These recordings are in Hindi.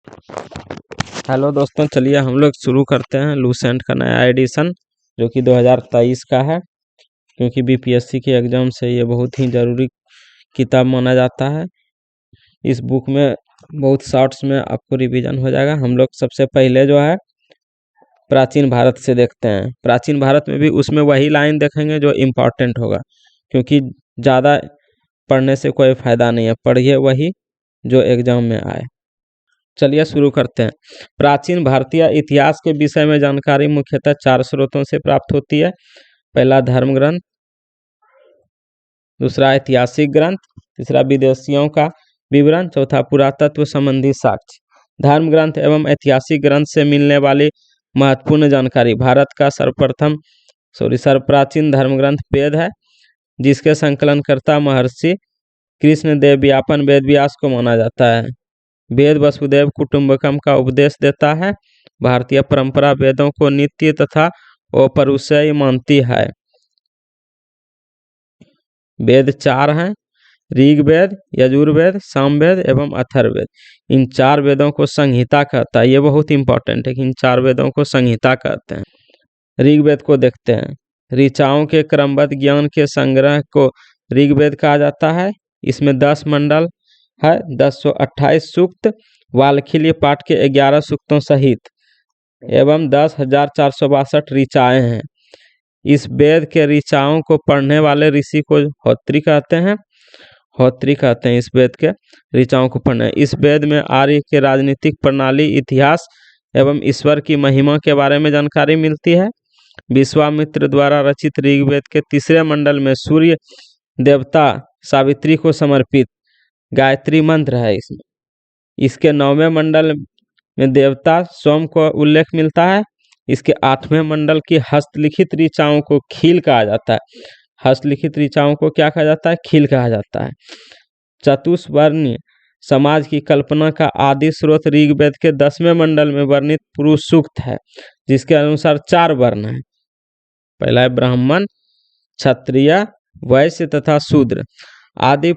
हेलो दोस्तों, चलिए हम लोग शुरू करते हैं लूसेंट का नया एडिशन जो कि 2023 का है। क्योंकि बीपीएससी के एग्ज़ाम से ये बहुत ही ज़रूरी किताब माना जाता है। इस बुक में बहुत शॉर्ट्स में आपको रिवीजन हो जाएगा। हम लोग सबसे पहले जो है प्राचीन भारत से देखते हैं। प्राचीन भारत में भी उसमें वही लाइन देखेंगे जो इम्पोर्टेंट होगा, क्योंकि ज़्यादा पढ़ने से कोई फ़ायदा नहीं है। पढ़िए वही जो एग्ज़ाम में आए। चलिए शुरू करते हैं। प्राचीन भारतीय इतिहास के विषय में जानकारी मुख्यतः 4 स्रोतों से प्राप्त होती है। पहला धर्म ग्रंथ, दूसरा ऐतिहासिक ग्रंथ, तीसरा विदेशियों का विवरण, चौथा पुरातत्व संबंधी साक्ष्य। धर्म ग्रंथ एवं ऐतिहासिक ग्रंथ से मिलने वाली महत्वपूर्ण जानकारी। भारत का सर्वप्राचीन धर्म ग्रंथ वेद है, जिसके संकलनकर्ता महर्षि कृष्णदेव व्यापन वेद व्यास को माना जाता है। वेद वसुदेव कुटुंबकम का उपदेश देता है। भारतीय परंपरा वेदों को नित्य तथा अपौरुषेय मानती है। वेद 4 हैं: ऋग्वेद, यजुर्वेद, सामवेद एवं अथर्ववेद। इन 4 वेदों को संहिता कहता है। ये बहुत इंपॉर्टेंट है कि इन 4 वेदों को संहिता कहते हैं। ऋग्वेद को देखते हैं। ऋचाओं के क्रमबद्ध ज्ञान के संग्रह को ऋग्वेद कहा जाता है। इसमें 10 मंडल है, 1028 सूक्त, वाल्खील्य पाठ के 11 सूक्तों सहित एवं 10,462 ऋचाएं हैं। इस वेद के ऋचाओं को पढ़ने वाले ऋषि को होत्री कहते हैं। होत्री कहते हैं इस वेद के ऋचाओं को पढ़ने। इस वेद में आर्य के राजनीतिक प्रणाली, इतिहास एवं ईश्वर की महिमा के बारे में जानकारी मिलती है। विश्वामित्र द्वारा रचित ऋग्वेद के 3रे मंडल में सूर्य देवता सावित्री को समर्पित गायत्री मंत्र है। इसके 9वें मंडल में देवता सोम को उल्लेख मिलता है। इसके 8वें मंडल की हस्तलिखित ऋचाओं को खील कहा जाता है। हस्तलिखित ऋचाओं को क्या कहा जाता है? खील कहा जाता है। चतुष्वर्णीय समाज की कल्पना का आदि स्रोत ऋग्वेद के 10वें मंडल में वर्णित पुरुष सूक्त है, जिसके अनुसार 4 वर्ण हैं। पहला है ब्राह्मण, क्षत्रिय, वैश्य तथा शूद्र। आदि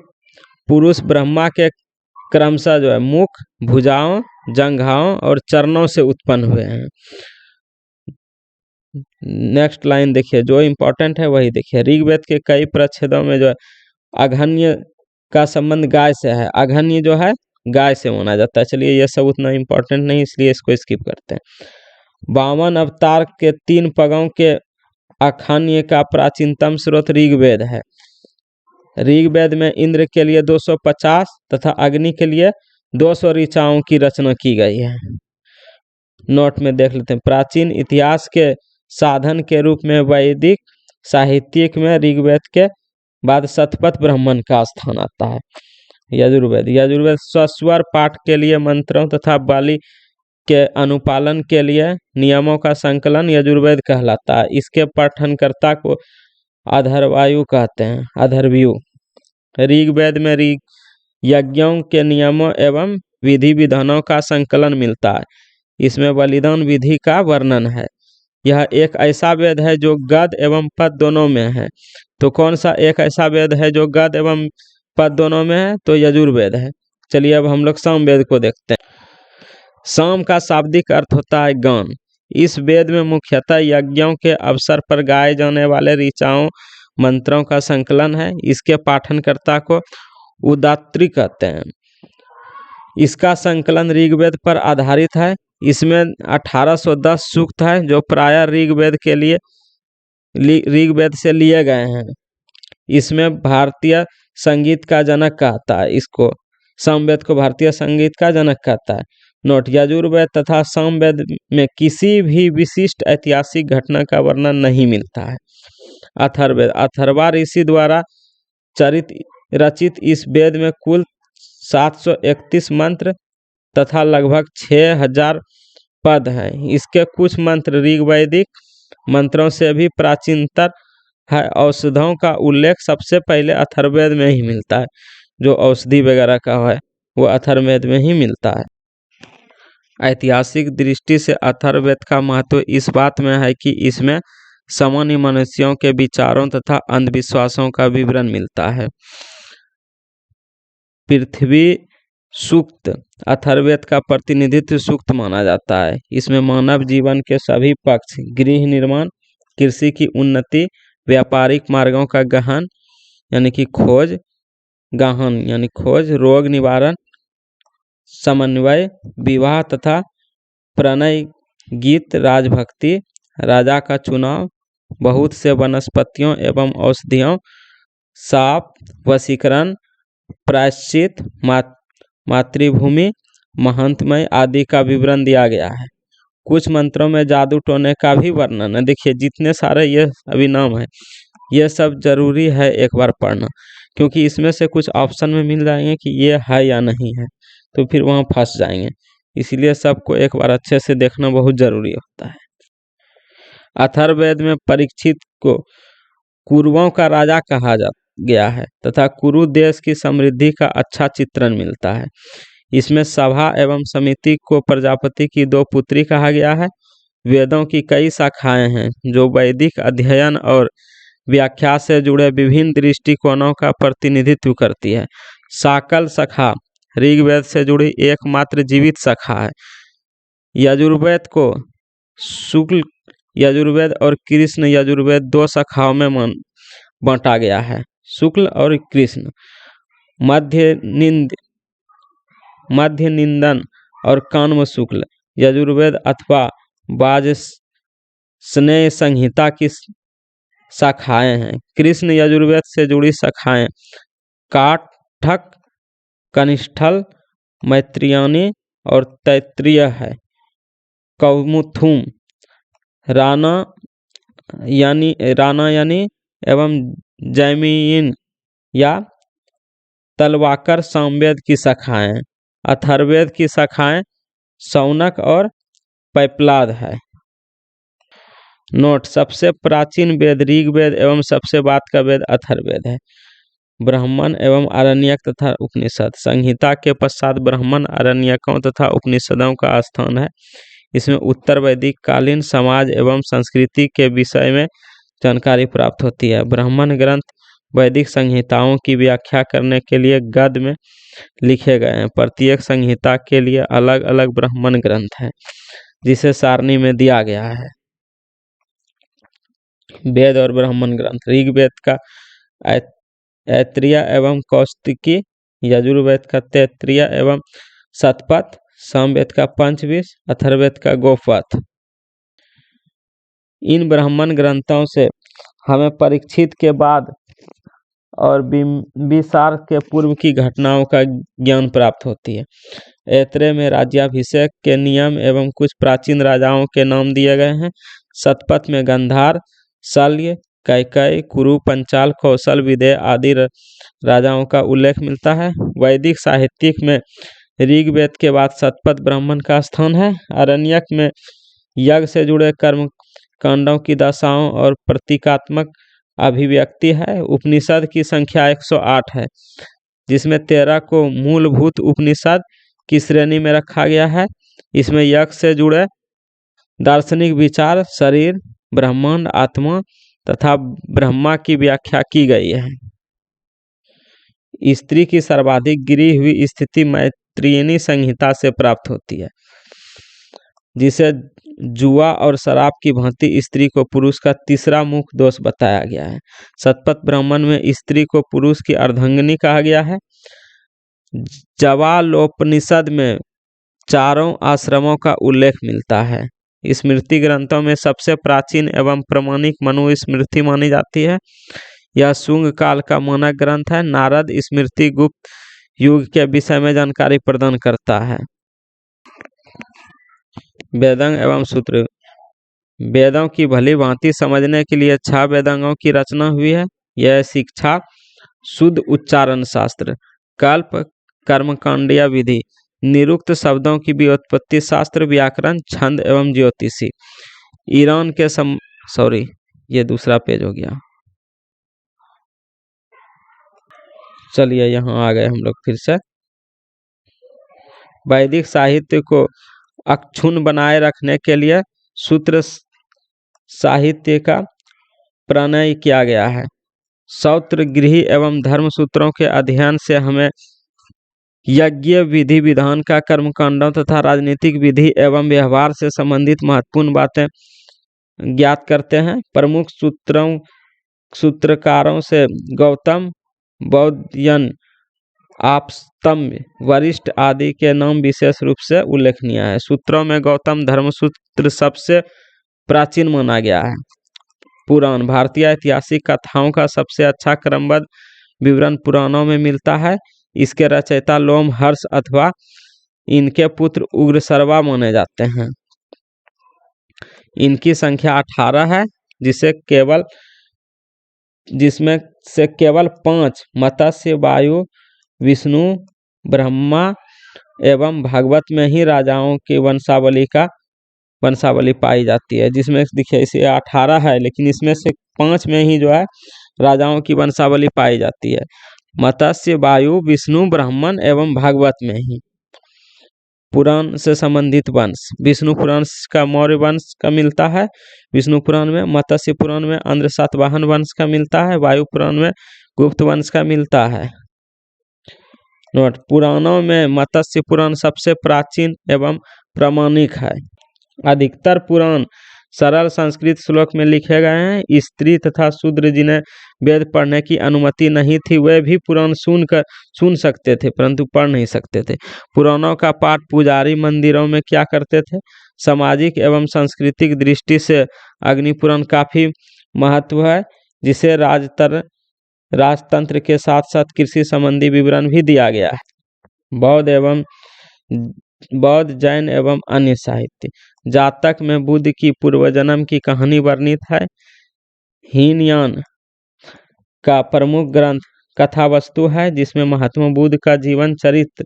पुरुष ब्रह्मा के क्रमशः जो है मुख, भुजाओं, जंघाओं और चरणों से उत्पन्न हुए हैं। नेक्स्ट लाइन देखिए, जो इंपॉर्टेंट है वही देखिए। ऋग्वेद के कई प्रच्छेदों में जो है अघन्य का संबंध गाय से है। अघन्य जो है गाय से माना जाता है। चलिए ये सब उतना इंपॉर्टेंट नहीं, इसलिए इसको स्किप करते हैं। 52 अवतार के 3 पगों के अखान्य का प्राचीनतम स्रोत ऋग्वेद है। ऋग्वेद में इंद्र के लिए 250 तथा अग्नि के लिए 200 ऋचाओं की रचना की गई है। नोट में देख लेते हैं। प्राचीन इतिहास के साधन के रूप में वैदिक साहित्यिक में ऋग्वेद के बाद शतपथ ब्राह्मण का स्थान आता है। यजुर्वेद स्वस्वर पाठ के लिए मंत्रों तथा बाली के अनुपालन के लिए नियमों का संकलन यजुर्वेद कहलाता है। इसके पठनकर्ता को अधर्वायु कहते हैं। अधर्व्यू। ऋग्वेद में यज्ञों के नियमों एवं विधि विधानों का संकलन मिलता है। इसमें बलिदान विधि का वर्णन है। यह एक ऐसा वेद है जो गद एवं पद दोनों में है। तो कौन सा एक ऐसा वेद है जो गद एवं पद दोनों में है? तो यजुर्वेद है। चलिए अब हम लोग सामवेद को देखते हैं। साम का शाब्दिक अर्थ होता है गान। इस वेद में मुख्यतः यज्ञों के अवसर पर गाए जाने वाले ऋचाओं मंत्रों का संकलन है। इसके पाठनकर्ता को उदात्री कहते हैं। इसका संकलन ऋग्वेद पर आधारित है। इसमें 1810 सूक्त है जो प्रायः ऋग्वेद से लिए गए हैं। इसमें भारतीय संगीत का जनक कहता है। इसको सामवेद को भारतीय संगीत का जनक कहता है। नोट: यजुर्वेद तथा सामवेद में किसी भी विशिष्ट ऐतिहासिक घटना का वर्णन नहीं मिलता है। अथर्ववेद अथर्वा ऋषि द्वारा रचित इस वेद में कुल 731 मंत्र तथा लगभग 6000 पद हैं। इसके कुछ मंत्र ऋग्वैदिक मंत्रों से भी प्राचीनतर है। औषधों का उल्लेख सबसे पहले अथर्ववेद में ही मिलता है। जो औषधि वगैरह का है वो अथर्ववेद में ही मिलता है। ऐतिहासिक दृष्टि से अथर्ववेद का महत्व इस बात में है कि इसमें सामान्य मनुष्यों के विचारों तथा अंधविश्वासों का विवरण मिलता है। पृथ्वी सूक्त अथर्ववेद का प्रतिनिधित्व सूक्त माना जाता है। इसमें मानव जीवन के सभी पक्ष, गृह निर्माण, कृषि की उन्नति, व्यापारिक मार्गों का गहन यानी कि खोज, गहन यानी खोज, रोग निवारण, समन्वय, विवाह तथा प्रणय गीत, राजभक्ति, राजा का चुनाव, बहुत से वनस्पतियों एवं औषधियों, साप, वशीकरण, प्रायश्चित, मातृभूमि, महंतमय आदि का विवरण दिया गया है। कुछ मंत्रों में जादू टोने का भी वर्णन है। देखिए जितने सारे ये अभी नाम है, ये सब जरूरी है एक बार पढ़ना, क्योंकि इसमें से कुछ ऑप्शन में मिल जाएंगे कि ये है या नहीं है, तो फिर वहाँ फंस जाएंगे। इसलिए सबको एक बार अच्छे से देखना बहुत जरूरी होता है। अथर्ववेद में परीक्षित को कुरुओं का राजा कहा जा गया है तथा कुरु देश की समृद्धि का अच्छा चित्रण मिलता है। इसमें सभा एवं समिति को प्रजापति की 2 पुत्री कहा गया है। वेदों की कई शाखाएं हैं जो वैदिक अध्ययन और व्याख्या से जुड़े विभिन्न दृष्टिकोणों का प्रतिनिधित्व करती है। साकल शाखा ऋग्वेद से जुड़ी एकमात्र जीवित शाखा है। यजुर्वेद को शुक्ल यजुर्वेद और कृष्ण यजुर्वेद 2 शाखाओं में बांटा गया है, शुक्ल और कृष्ण। मध्य निंदन और कान्व शुक्ल यजुर्वेद अथवा वाजस्नेय संहिता की शाखाएं हैं। कृष्ण यजुर्वेद से जुड़ी शाखाएं काठक, कनिष्ठल, मैत्रियानी और तैत्तिरीय है। कौमुथुम राना यानी एवं जैमियन या तलवाकर सामवेद की शाखाएं। अथर्ववेद की शाखाएं शौनक और पैपलाद है। नोट: सबसे प्राचीन वेद ऋग्वेद एवं सबसे बाद का वेद अथर्ववेद है। ब्राह्मण एवं आरण्यक तथा उपनिषद। संहिता के पश्चात ब्राह्मण, आरण्यकों तथा उपनिषदों का स्थान है। इसमें उत्तर वैदिक कालीन समाज एवं संस्कृति के विषय में जानकारी प्राप्त होती है। ब्राह्मण ग्रंथ वैदिक संहिताओं की व्याख्या करने के लिए गद्य में लिखे गए हैं। प्रत्येक संहिता के लिए अलग अलग ब्राह्मण ग्रंथ है जिसे सारणी में दिया गया है। वेद और ब्राह्मण ग्रंथ: ऋग्वेद का ऐत्रेय एवं कौशिकी, यजुर्वेद का तैत्तिरीय एवं शतपथ, सामवेद का पंचविंश, अथर्ववेद का गोपथ। इन ब्राह्मण ग्रंथों से हमें परीक्षित के बाद और बिंबिसार के पूर्व की घटनाओं का ज्ञान प्राप्त होती है। ऐत्रेय में राज्याभिषेक के नियम एवं कुछ प्राचीन राजाओं के नाम दिए गए हैं। शतपथ में गंधार, शल्य, कैकेयी, कुरु, पंचाल, कौशल, विदेह आदि राजाओं का उल्लेख मिलता है। वैदिक साहित्यिक में ऋग्वेद के बाद शतपथ ब्राह्मण का स्थान है। आरण्यक में यज्ञ से जुड़े कर्म कांडों की दशाओं और प्रतीकात्मक अभिव्यक्ति है। उपनिषद की संख्या 108 है, जिसमें 13 को मूलभूत उपनिषद की श्रेणी में रखा गया है। इसमें यज्ञ से जुड़े दार्शनिक विचार, शरीर, ब्रह्मांड, आत्मा तथा ब्रह्मा की व्याख्या की गई है। स्त्री की सर्वाधिक गिरी हुई स्थिति मैत्रेयी संहिता से प्राप्त होती है, जिसे जुआ और शराब की भांति स्त्री को पुरुष का तीसरा मुख्य दोष बताया गया है। शतपथ ब्राह्मण में स्त्री को पुरुष की अर्धांगिनी कहा गया है। जवालोपनिषद में 4 आश्रमों का उल्लेख मिलता है। स्मृति ग्रंथों में सबसे प्राचीन एवं प्रमाणिक मनुस्मृति मानी जाती है। यह शुंग काल का मानक ग्रंथ है। नारद स्मृति गुप्त युग के विषय में जानकारी प्रदान करता है। वेदांग एवं सूत्र: वेदों की भली भांति समझने के लिए 6 वेदांगों की रचना हुई है। यह शिक्षा, शुद्ध उच्चारण शास्त्र, कल्प, कर्मकांडीय विधि, निरुक्त शब्दों की व्युत्पत्ति शास्त्र, व्याकरण, छंद एवं ज्योतिषी। ईरान के ये दूसरा पेज हो गया। चलिए यहाँ आ गए हम लोग फिर से। वैदिक साहित्य को अक्षुण्ण बनाए रखने के लिए सूत्र साहित्य का प्रणयन किया गया है। सूत्र, गृह एवं धर्म सूत्रों के अध्ययन से हमें यज्ञ विधि विधान का कर्मकांडों तथा राजनीतिक विधि एवं व्यवहार से संबंधित महत्वपूर्ण बातें ज्ञात करते हैं। प्रमुख सूत्रकारों से गौतम, बौद्धयन, आपस्तम्ब, वशिष्ठ आदि के नाम विशेष रूप से उल्लेखनीय है। सूत्रों में गौतम धर्मसूत्र सबसे प्राचीन माना गया है। पुराण भारतीय ऐतिहासिक कथाओं का सबसे अच्छा क्रमबद्ध विवरण पुराणों में मिलता है। इसके रचयिता लोमहर्ष अथवा इनके पुत्र उग्रश्रवा माने जाते हैं। इनकी संख्या 18 है, जिसमें से केवल 5 मत्स्य, वायु, विष्णु, ब्रह्मा एवं भागवत में ही राजाओं की वंशावली पाई जाती है। जिसमें देखिए इसे 18 है, लेकिन इसमें से 5 में ही जो है राजाओं की वंशावली पाई जाती है। मत्स्य, वायु, विष्णु, ब्राह्मण एवं भागवत में ही। पुराण से संबंधित वंश विष्णु पुराण का मौर्य वंश का मिलता है विष्णु पुराण में। मत्स्य पुराण में अंध्र सातवाहन वंश का मिलता है। वायु पुराण में गुप्त वंश का मिलता है। नोट, पुराणों में मत्स्य पुराण सबसे प्राचीन एवं प्रामाणिक है। अधिकतर पुराण सरल संस्कृत श्लोक में लिखे गए हैं। स्त्री तथा शूद्र जिन्हें वेद पढ़ने की अनुमति नहीं थी, वे भी पुराण सुन सकते थे, परंतु पढ़ नहीं सकते थे। पुराणों का पाठ पुजारी मंदिरों में क्या करते थे। सामाजिक एवं सांस्कृतिक दृष्टि से अग्नि पुराण काफी महत्व है, जिसे राजतंत्र के साथ साथ कृषि संबंधी विवरण भी दिया गया है। बौद्ध, जैन एवं अन्य साहित्य जातक में बुद्ध की पूर्वजन्म की कहानी वर्णित है। हीनयान का प्रमुख ग्रंथ कथा वस्तु है, जिसमें महात्मा बुद्ध का जीवन चरित्र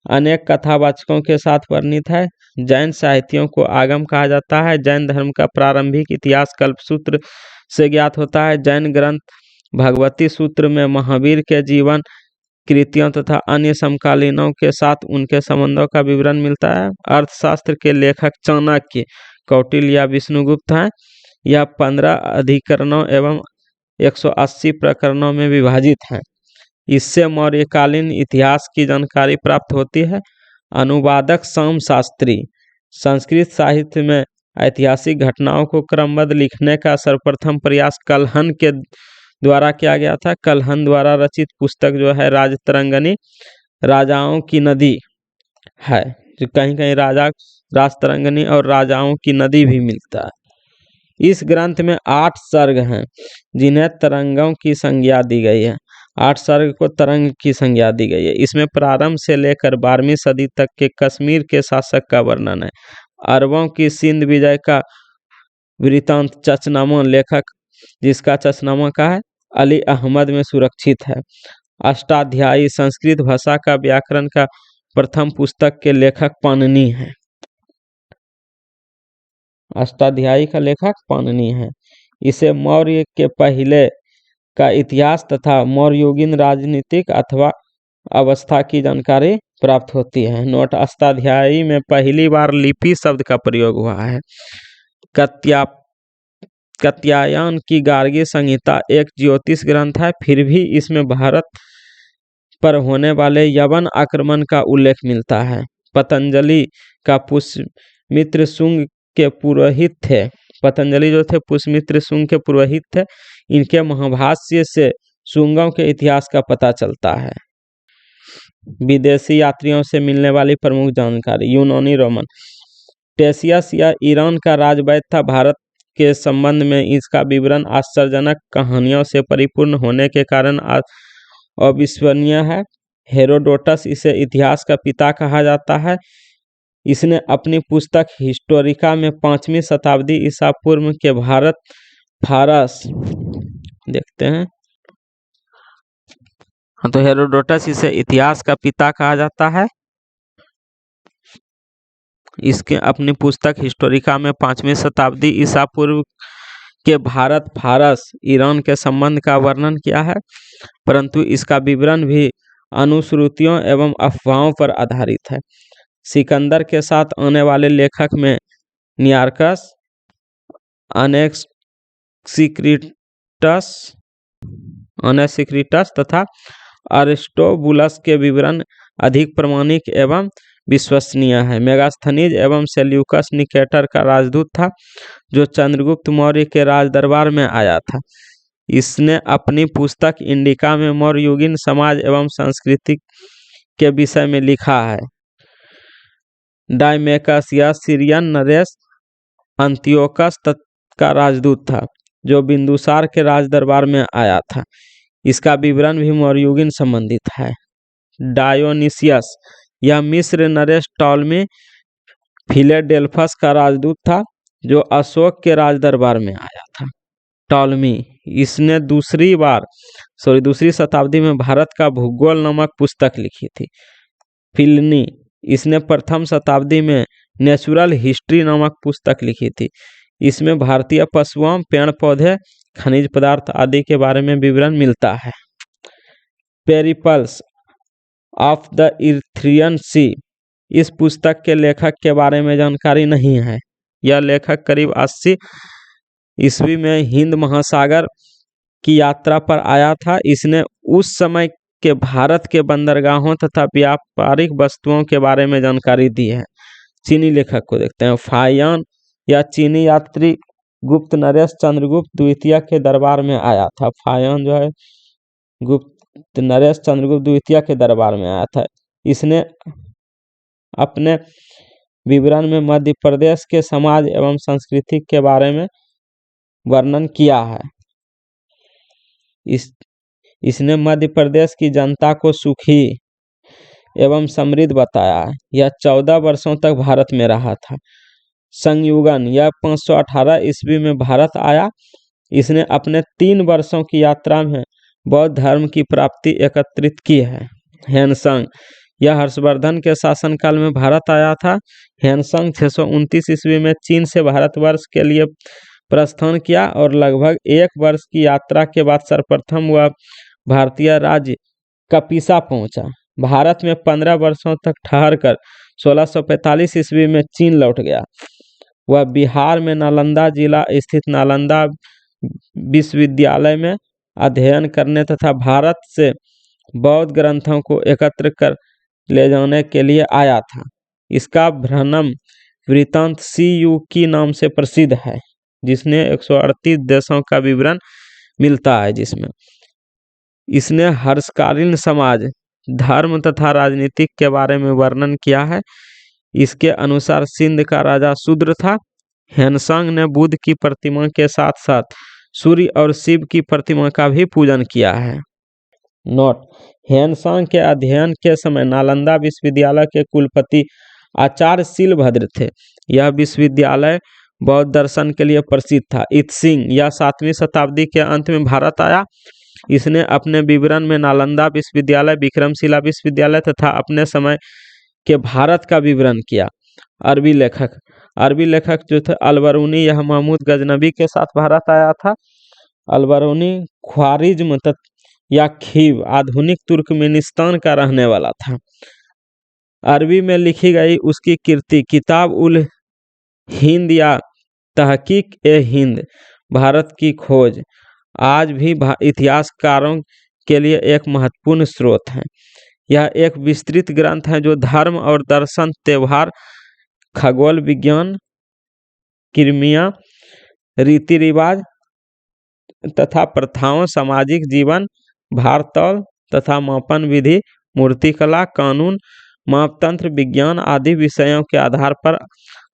अनेक कथावाचकों के साथ वर्णित है। जैन साहित्यों को आगम कहा जाता है। जैन धर्म का प्रारंभिक इतिहास कल्पसूत्र से ज्ञात होता है। जैन ग्रंथ भगवती सूत्र में महावीर के जीवन, कृतियों तथा अन्य समकालीनों के साथ उनके संबंधों का विवरण मिलता है। अर्थशास्त्र के लेखक चाणक्य, कौटिल्य या विष्णुगुप्त हैं। यह 15 अधिकरणों एवं 180 प्रकरणों में विभाजित है। इससे मौर्यकालीन इतिहास की जानकारी प्राप्त होती है। अनुवादक शाम शास्त्री संस्कृत साहित्य में ऐतिहासिक घटनाओं को क्रमबद्ध लिखने का सर्वप्रथम प्रयास कल्हण के द्वारा किया गया था। कल्हण द्वारा रचित पुस्तक जो है राजतरंगिणी, राजाओं की नदी है, जो कहीं कहीं राजतरंगिणी और राजाओं की नदी भी मिलता है। इस ग्रंथ में 8 सर्ग हैं, जिन्हें तरंगों की संज्ञा दी गई है। 8 सर्ग को तरंग की संज्ञा दी गई है। इसमें प्रारंभ से लेकर 12वीं सदी तक के कश्मीर के शासक का वर्णन है। अरबों की सिंध विजय का वृत्तांत चचनामा लेखक, जिसका चचनामा का है, अली अहमद में सुरक्षित है। अष्टाध्यायी संस्कृत भाषा का व्याकरण का प्रथम पुस्तक के लेखक पाणिनि हैं। अष्टाध्यायी का लेखक पाणिनि है। इसे मौर्य के पहले का इतिहास तथा मौर्ययुगीन राजनीतिक अथवा अवस्था की जानकारी प्राप्त होती है। नोट, अष्टाध्यायी में पहली बार लिपि शब्द का प्रयोग हुआ है। कात्यायन की गार्गी संहिता एक ज्योतिष ग्रंथ है, फिर भी इसमें भारत पर होने वाले यवन आक्रमण का उल्लेख मिलता है। पतंजलि का पुष्यमित्र शुंग के पुरोहित थे। पतंजलि जो थे पुष्यमित्र शुंग के पुरोहित थे। इनके महाभाष्य से शुंगों के इतिहास का पता चलता है। विदेशी यात्रियों से मिलने वाली प्रमुख जानकारी। यूनानी रोमन टेसियस या ईरान का राजवैद्य था। भारत के संबंध में इसका विवरण आश्चर्यजनक कहानियों से परिपूर्ण होने के कारण अविश्वसनीय है। हेरोडोटस इसे इतिहास का पिता कहा जाता है। इसने अपनी पुस्तक हिस्टोरिका में 5वीं शताब्दी ईसा पूर्व के भारत फारस देखते हैं। तो हेरोडोटस इसे इतिहास का पिता कहा जाता है। इसके अपनी पुस्तक हिस्टोरिका में 5वीं शताब्दी ईसा पूर्व के भारत फारस ईरान के संबंध का वर्णन किया है, परंतु इसका विवरण भी अनुश्रुतियों एवं अफवाहों पर आधारित है। सिकंदर के साथ आने वाले लेखक में नियार्कस, अनेक्सिक्रिटस तथा अरिस्टोबुलस के विवरण अधिक प्रमाणिक एवं विश्वसनीय है। मेगास्थनीज एवं सेल्यूकस निकेटर का राजदूत था, जो चंद्रगुप्त मौर्य के राज दरबार में आया था। इसने अपनी पुस्तक इंडिका में मौर्ययुगीन समाज एवं संस्कृति के विषय में लिखा है। डायमेकस या सीरियन नरेश अंत्योकस का राजदूत था, जो बिंदुसार के राज दरबार में आया था। इसका विवरण भी मौर्ययुगीन संबंधित है। डायोनिसियस या मिस्र नरेश टॉलमी फिलेडेल्फस का राजदूत था, जो अशोक के राज दरबार में आया था। टॉलमी इसने दूसरी शताब्दी में भारत का भूगोल नामक पुस्तक लिखी थी। प्लिनी इसने प्रथम शताब्दी में नेचुरल हिस्ट्री नामक पुस्तक लिखी थी। इसमें भारतीय पशुओं, पेड़ पौधे, खनिज पदार्थ आदि के बारे में विवरण मिलता है। पेरिपल्स ऑफ द इरिथ्रियन सी, इस पुस्तक के लेखक के बारे में जानकारी नहीं है। यह लेखक करीब 80 ईस्वी में हिंद महासागर की यात्रा पर आया था। इसने उस समय के भारत के बंदरगाहों तथा व्यापारिक वस्तुओं के बारे में जानकारी दी है। चीनी लेखक को देखते हैं। फाहियान या चीनी यात्री गुप्त नरेश चंद्रगुप्त द्वितीय के दरबार में आया था। फाहियान जो है गुप्त नरेश चंद्रगुप्त द्वितीय के दरबार में आया था। इसने अपने विवरण में मध्य प्रदेश के समाज एवं संस्कृति के बारे में वर्णन किया है। इसने मध्य प्रदेश की जनता को सुखी एवं समृद्ध बताया है। यह 14 वर्षों तक भारत में रहा था। संयुगन यह 518 ईस्वी में भारत आया। इसने अपने 3 वर्षों की यात्रा में बौद्ध धर्म की प्राप्ति एकत्रित की है। हेनसंग यह हर्षवर्धन के शासनकाल में भारत आया था। हेनसंग 629 ईस्वी में चीन से भारतवर्ष के लिए प्रस्थान किया और लगभग 1 वर्ष की यात्रा के बाद सर्वप्रथम वह भारतीय राज्य कपिसा पहुंचा। भारत में 15 वर्षों तक ठहरकर 1645 ईस्वी में चीन लौट गया। वह बिहार में नालंदा जिला स्थित नालंदा विश्वविद्यालय में अध्ययन करने तथा भारत से बौद्ध ग्रंथों को एकत्र कर ले जाने के लिए आया था। इसका भ्रमण वृत्तांत CU नाम से प्रसिद्ध है, जिसने 138 देशों का विवरण मिलता है। जिसमें इसने हर्षकालीन समाज, धर्म तथा राजनीतिक के बारे में वर्णन किया है। इसके अनुसार सिंध का राजा शूद्र था। हेनसंग ने बुद्ध की प्रतिमा के साथ साथ सूर्य और शिव की प्रतिमा का भी पूजन किया है। नोट: हेनसंग के अध्ययन के समय नालंदा विश्वविद्यालय के कुलपति आचार्य शीलभद्र थे। यह विश्वविद्यालय बौद्ध दर्शन के लिए प्रसिद्ध था। इत्सिंग यह 7वीं शताब्दी के अंत में भारत आया। इसने अपने विवरण में नालंदा विश्वविद्यालय, विक्रमशिला विश्वविद्यालय तथा अपने समय के भारत का विवरण किया। अरबी लेखक जो थे अलबरूनी, यह महमूद गजनबी के साथ भारत आया था। अलबरूनी ख्वारिज्म या खीव आधुनिक तुर्कमेनिस्तान का रहने वाला था। अरबी में लिखी गई उसकी कृति किताब उल हिंद या तहकीक ए हिंद, भारत की खोज, आज भी इतिहासकारों के लिए एक महत्वपूर्ण स्रोत है। यह एक विस्तृत ग्रंथ है जो धर्म और दर्शन, त्योहार, खगोल विज्ञान, किमिया, रीति रिवाज तथा प्रथाओं, सामाजिक जीवन, भारतौल तथा मापन विधि, मूर्तिकला, कानून, मापतंत्र, विज्ञान आदि विषयों के आधार पर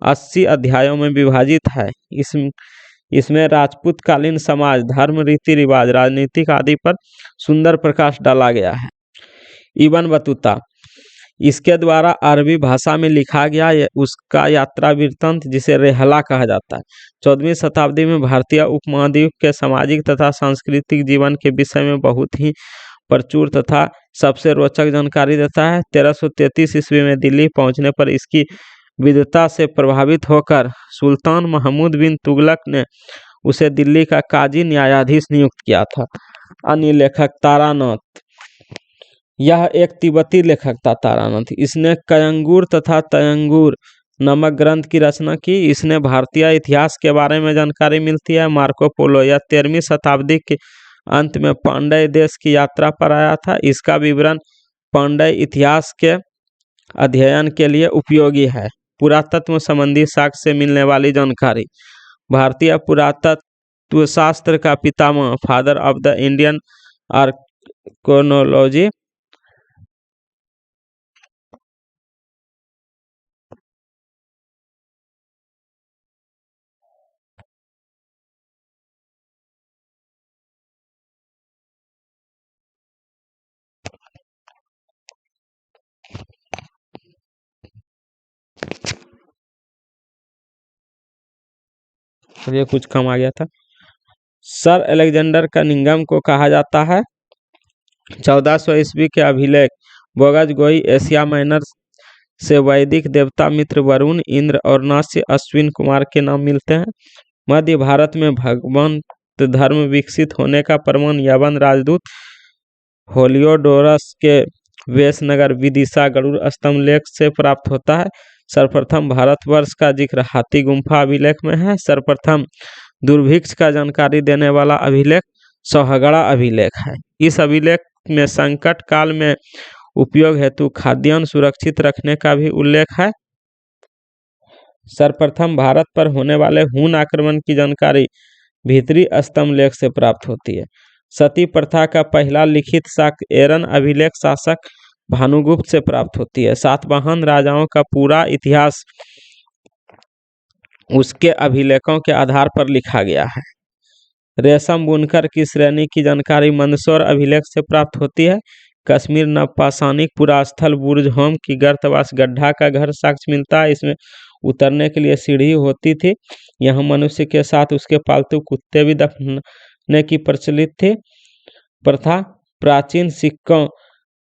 80 अध्यायों में विभाजित है। इसमें राजपूत कालीन समाज, धर्म, रीति रिवाज, राजनीतिक आदि पर सुंदर प्रकाश डाला गया है। इब्न बतूता, इसके द्वारा अरबी भाषा में लिखा गया उसका यात्रा वृत्तांत, जिसे रेहला कहा जाता है, 14वीं शताब्दी में भारतीय उपमहाद्वीप के सामाजिक तथा सांस्कृतिक जीवन के विषय में बहुत ही प्रचुर तथा सबसे रोचक जानकारी देता है। 1333 ईस्वी में दिल्ली पहुंचने पर इसकी विद्वता से प्रभावित होकर सुल्तान महमूद बिन तुगलक ने उसे दिल्ली का काजी न्यायाधीश नियुक्त किया था। अन्य लेखक तारानाथ, यह एक तिब्बती लेखक था। तारानाथ इसने कयंगुर तथा तयंगुर नामक ग्रंथ की रचना की। इसने भारतीय इतिहास के बारे में जानकारी मिलती है। मार्को पोलो यह 13वीं शताब्दी के अंत में पांड्य देश की यात्रा पर आया था। इसका विवरण पांड्य इतिहास के अध्ययन के लिए उपयोगी है। पुरातत्व संबंधी साक्ष्य से मिलने वाली जानकारी। भारतीय पुरातत्व शास्त्र का पितामह, फादर ऑफ द इंडियन आर्कोनोलॉजी। ये कुछ कम आ गया था। सर अलेक्जेंडर कनिंघम को कहा जाता है 1400 ईस्वी के अभिलेख बोगज गोई एशिया माइनर से वैदिक देवता मित्र वरुण, इंद्र और नास्य अश्विन कुमार के नाम मिलते हैं। मध्य भारत में भगवंत धर्म विकसित होने का प्रमाण यवन राजदूत होलियोडोरस के वेशनगर विदिशा गरुड़ स्तंभ लेख से प्राप्त होता है। सर्वप्रथम भारतवर्ष का जिक्र हाथी गुम्फा अभिलेख में है। सर्वप्रथम दुर्भिक्ष का जानकारी देने वाला अभिलेख सोहगड़ा अभिलेख है। इस अभिलेख में संकट काल में उपयोग हेतु खाद्यान्न सुरक्षित रखने का भी उल्लेख है। सर्वप्रथम भारत पर होने वाले हून आक्रमण की जानकारी भीतरी स्तंभ लेख से प्राप्त होती है। सती प्रथा का पहला लिखित साक्ष्य एरन अभिलेख शासक भानुगुप्त से प्राप्त होती है। सातवाहन राजाओं का पूरा इतिहास उसके अभिलेखों के आधार पर लिखा गया है। रेशम बुनकर की श्रेणी की जानकारी मंदसौर अभिलेख से प्राप्त होती है। कश्मीर नवपाषाणिक पुरास्थल बुर्ज होम की गर्तवास गड्ढा का घर साक्ष्य मिलता है। इसमें उतरने के लिए सीढ़ी होती थी। यहाँ मनुष्य के साथ उसके पालतू कुत्ते भी दफनाने की प्रचलित थी प्रथा। प्राचीन सिक्कों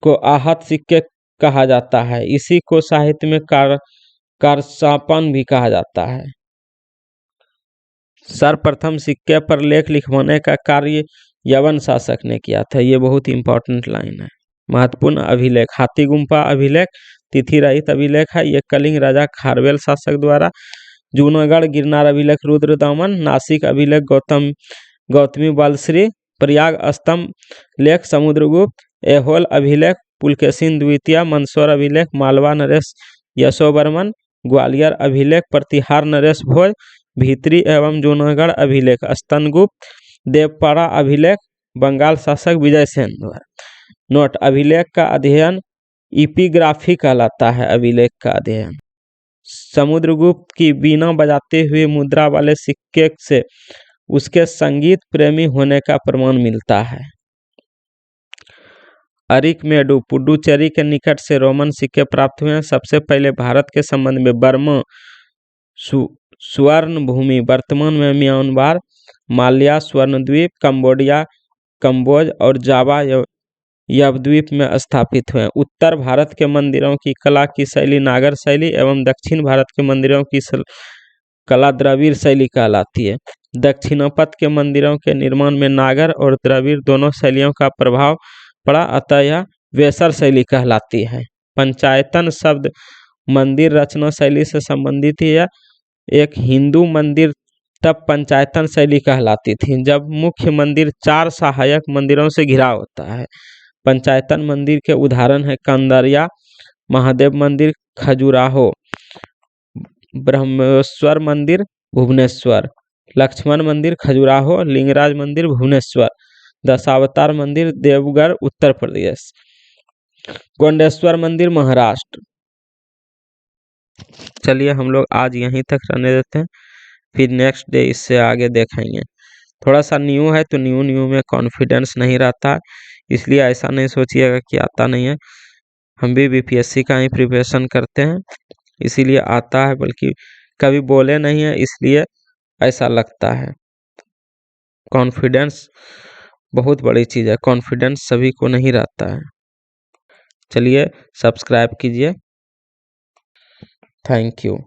को आहत सिक्के कहा जाता है। इसी को साहित्य में कारसापन भी कहा जाता है। सर्वप्रथम सिक्के पर लेख लिखवाने का कार्य यवन शासक ने किया था। ये बहुत इंपॉर्टेंट लाइन है। महत्वपूर्ण अभिलेख हाथी गुम्फा अभिलेख तिथि रहित अभिलेख है। ये कलिंग राजा खारवेल शासक द्वारा। जूनागढ़ गिरनार अभिलेख रुद्रदामन। नासिक अभिलेख गौतमी बालश्री। प्रयाग स्तंभ लेख समुद्रगुप्त। ऐहोल अभिलेख पुलकेशिन द्वितीय। मंदसौर अभिलेख मालवा नरेश यशोवर्मन। ग्वालियर अभिलेख प्रतिहार नरेश भोज। भीतरी एवं जूनागढ़ अभिलेख स्तनगुप्त। देवपाड़ा अभिलेख बंगाल शासक विजय सेन द्वारा। नोट अभिलेख का अध्ययन इपिग्राफी कहलाता है। अभिलेख का अध्ययन समुद्रगुप्त की बीना बजाते हुए मुद्रा वाले सिक्के से उसके संगीत प्रेमी होने का प्रमाण मिलता है। अरिकमेडु पुडुचेरी के निकट से रोमन सिक्के प्राप्त हुए हैं। सबसे पहले भारत के संबंध में बर्मा स्वर्ण भूमि वर्तमान में म्यांमार, माल्या स्वर्णद्वीप, कंबोडिया, कंबोज और जावा यवद्वीप में स्थापित हुए। उत्तर भारत के मंदिरों की कला की शैली नागर शैली एवं दक्षिण भारत के मंदिरों की कला द्रविड़ शैली कहलाती है। दक्षिणोपत के मंदिरों के निर्माण में नागर और द्रविड़ दोनों शैलियों का प्रभाव पड़ा, अतः यह वेसर शैली कहलाती है। पंचायतन शब्द मंदिर रचना शैली से संबंधित है। यह एक हिंदू मंदिर तब पंचायतन शैली कहलाती थी जब मुख्य मंदिर 4 सहायक मंदिरों से घिरा होता है। पंचायतन मंदिर के उदाहरण है कंदरिया महादेव मंदिर खजुराहो, ब्रह्मेश्वर मंदिर भुवनेश्वर, लक्ष्मण मंदिर खजुराहो, लिंगराज मंदिर भुवनेश्वर, दशावतार मंदिर देवगढ़ उत्तर प्रदेश, गोंडेश्वर मंदिर महाराष्ट्र। चलिए हम लोग आज यहीं तक रहने देते हैं, फिर नेक्स्ट डे इससे आगे देखेंगे। थोड़ा सा न्यू है तो न्यू में कॉन्फिडेंस नहीं रहता, इसलिए ऐसा नहीं सोचिएगा कि आता नहीं है। हम भी बीपीएससी का ही प्रिपरेशन करते हैं, इसीलिए आता है, बल्कि कभी बोले नहीं है इसलिए ऐसा लगता है। कॉन्फिडेंस बहुत बड़ी चीज़ है, कॉन्फिडेंस सभी को नहीं रहता है। चलिए सब्सक्राइब कीजिए। Thank you.